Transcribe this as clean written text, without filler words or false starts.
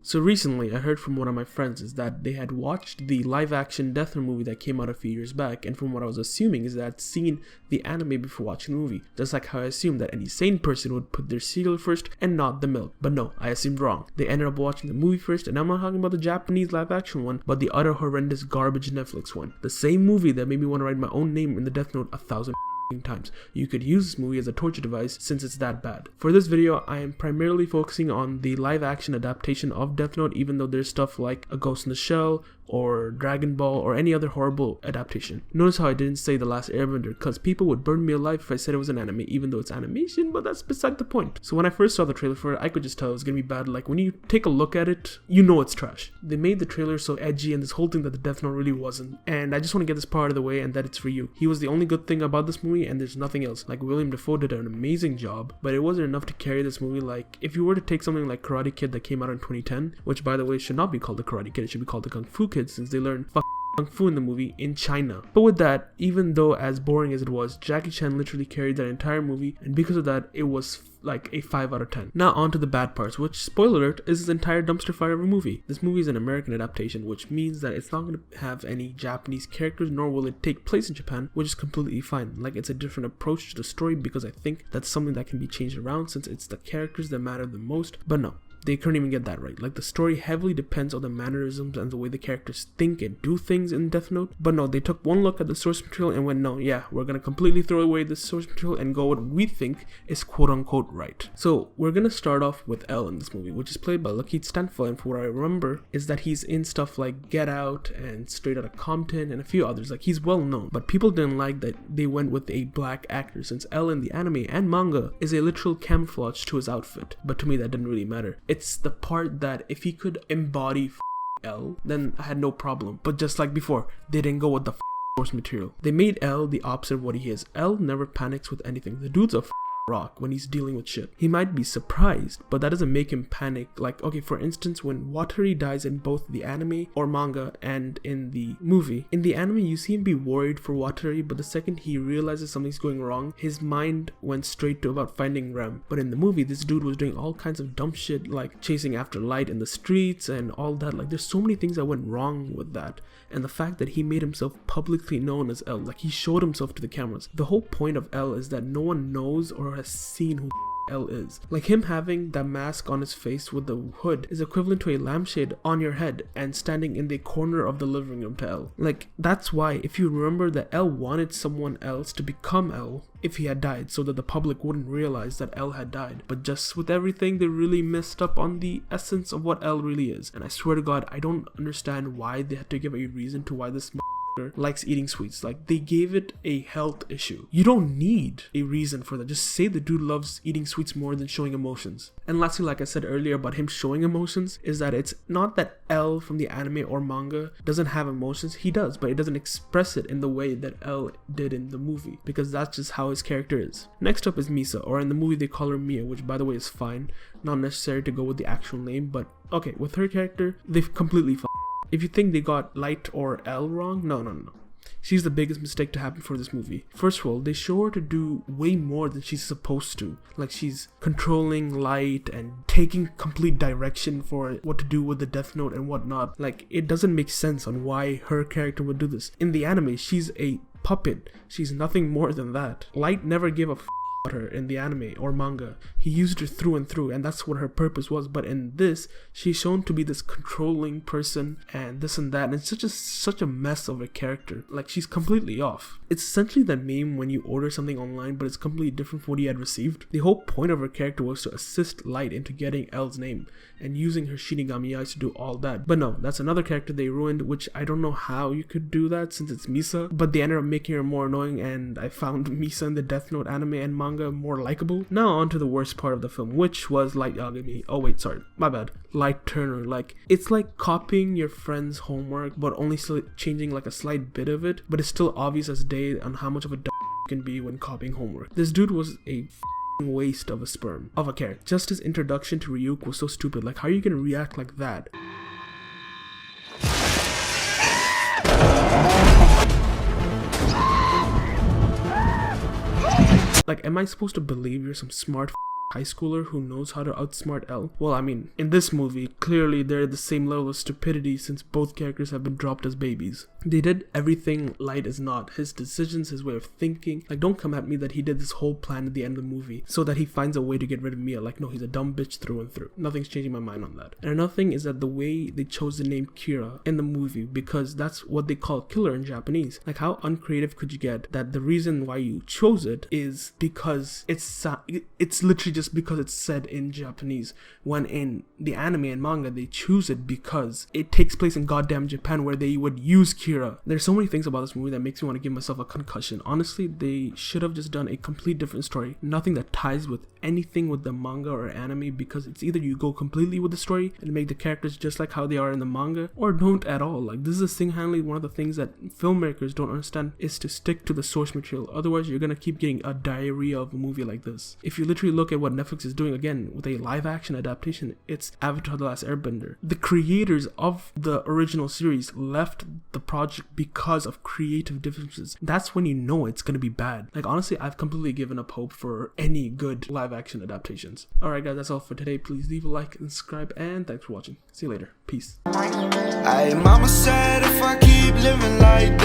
So recently, I heard from one of my friends is that they had watched the live-action Death Note movie that came out a few years back, and from what I was assuming is that I'd seen the anime before watching the movie, just like how I assumed that any sane person would put their cereal first and not the milk. But no, I assumed wrong. They ended up watching the movie first, and I'm not talking about the Japanese live-action one, but the utter horrendous garbage Netflix one. The same movie that made me want to write my own name in the Death Note 1,000 times. You could use this movie as a torture device since it's that bad. For this video, I am primarily focusing on the live action adaptation of Death Note, even though there's stuff like A Ghost in the Shell or Dragon Ball or any other horrible adaptation. Notice how I didn't say The Last Airbender, because people would burn me alive if I said it was an anime, even though it's animation, but that's beside the point. So when I first saw the trailer for it, I could just tell it was gonna be bad. Like, when you take a look at it, you know it's trash. They made the trailer so edgy and this whole thing that the Death Note really wasn't, and I just want to get this part of the way and that it's for you. He was the only good thing about this movie and there's nothing else. Like, William Dafoe did an amazing job, but it wasn't enough to carry this movie. Like, if you were to take something like Karate Kid that came out in 2010, which by the way should not be called the Karate Kid, it should be called the Kung Fu Kid, since they learned Kung Fu in the movie in China. But with that, even though as boring as it was, Jackie Chan literally carried that entire movie, and because of that, it was like a 5 out of 10. Now on to the bad parts, which, spoiler alert, is this entire dumpster fire of a movie. This movie is an American adaptation, which means that it's not going to have any Japanese characters, nor will it take place in Japan, which is completely fine. Like, it's a different approach to the story, because I think that's something that can be changed around since it's the characters that matter the most. But no, they couldn't even get that right. Like, the story heavily depends on the mannerisms and the way the characters think and do things in Death Note. But no, they took one look at the source material and went, no, yeah, we're gonna completely throw away this source material and go what we think is quote-unquote right. So we're gonna start off with L in this movie, which is played by Lakeith Stanfield, and for what I remember is that he's in stuff like Get Out and Straight Outta Compton and a few others. Like, he's well known, but people didn't like that they went with a black actor, since L in the anime and manga is a literal camouflage to his outfit. But to me, that didn't really matter. It's the part that if he could embody L, then I had no problem. But just like before, they didn't go with the source material. They made L the opposite of what he is. L never panics with anything. The dude's a rock when he's dealing with shit. He might be surprised, but that doesn't make him panic. Like, okay, for instance, when Wataru dies in both the anime or manga and in the movie, in the anime you see him be worried for Wataru, but the second he realizes something's going wrong, his mind went straight to about finding Rem. But in the movie, this dude was doing all kinds of dumb shit, like chasing after Light in the streets and all that. Like, there's so many things that went wrong with that. And the fact that he made himself publicly known as L, like, he showed himself to the cameras. The whole point of L is that no one knows or has seen who L is. Like, him having that mask on his face with the hood is equivalent to a lampshade on your head and standing in the corner of the living room to L. Like, that's why, if you remember, that L wanted someone else to become L if he had died, so that the public wouldn't realize that L had died. But just with everything, they really messed up on the essence of what L really is. And I swear to God, I don't understand why they had to give a reason to why this likes eating sweets. Like, they gave it a health issue. You don't need a reason for that. Just say the dude loves eating sweets more than showing emotions. And lastly, like I said earlier about him showing emotions, is that it's not that L from the anime or manga doesn't have emotions. He does, but it doesn't express it in the way that L did in the movie, because that's just how his character is. Next up is Misa, or in the movie they call her Mia, which by the way is fine. Not necessary to go with the actual name, but okay, with her character, they've completely if you think they got Light or L wrong, no. She's the biggest mistake to happen for this movie. First of all, they show her to do way more than she's supposed to. Like, she's controlling Light and taking complete direction for what to do with the Death Note and whatnot. Like, it doesn't make sense on why her character would do this. In the anime, she's a puppet. She's nothing more than that. Light never gave a her in the anime or manga. He used her through and through, and that's what her purpose was. But in this, she's shown to be this controlling person and this and that, and it's such a mess of a character. Like, she's completely off. It's essentially that meme when you order something online but it's completely different from what you had received. The whole point of her character was to assist Light into getting L's name and using her Shinigami eyes to do all that. But no, that's another character they ruined, which I don't know how you could do that since it's Misa, but they ended up making her more annoying, and I found Misa in the Death Note anime and manga more likable. Now on to the worst part of the film, which was Light Yagami. Oh wait, sorry, my bad. Light Turner. Like, it's like copying your friend's homework but only changing like a slight bit of it, but it's still obvious as day on how much of a you can be when copying homework. This dude was a waste of a sperm of a character. Just his introduction to Ryuk was so stupid. Like, how are you gonna react like that? Like, am I supposed to believe you're some smart high schooler who knows how to outsmart L. Well, I mean, in this movie, clearly they're at the same level of stupidity since both characters have been dropped as babies. They did everything Light is not. His decisions, his way of thinking. Like, don't come at me that he did this whole plan at the end of the movie so that he finds a way to get rid of Mia. Like, no, he's a dumb bitch through and through. Nothing's changing my mind on that. And another thing is that the way they chose the name Kira in the movie, because that's what they call killer in Japanese. Like, how uncreative could you get that the reason why you chose it is because it's literally just because it's said in Japanese, when in the anime and manga they choose it because it takes place in goddamn Japan where they would use Kira. There's so many things about this movie that makes me want to give myself a concussion. Honestly, they should have just done a complete different story, nothing that ties with anything with the manga or anime, because it's either you go completely with the story and make the characters just like how they are in the manga, or don't at all. Like, this is single-handedly one of the things that filmmakers don't understand, is to stick to the source material. Otherwise, you're gonna keep getting a diarrhea of a movie like this. If you literally look at what Netflix is doing again with a live-action adaptation, it's Avatar: The Last Airbender. The creators of the original series left the project because of creative differences. That's when you know it's gonna be bad. Like, honestly, I've completely given up hope for any good live-action adaptations. Alright guys, that's all for today. Please leave a like and subscribe, and thanks for watching. See you later. Peace. Hey, mama said if I keep living like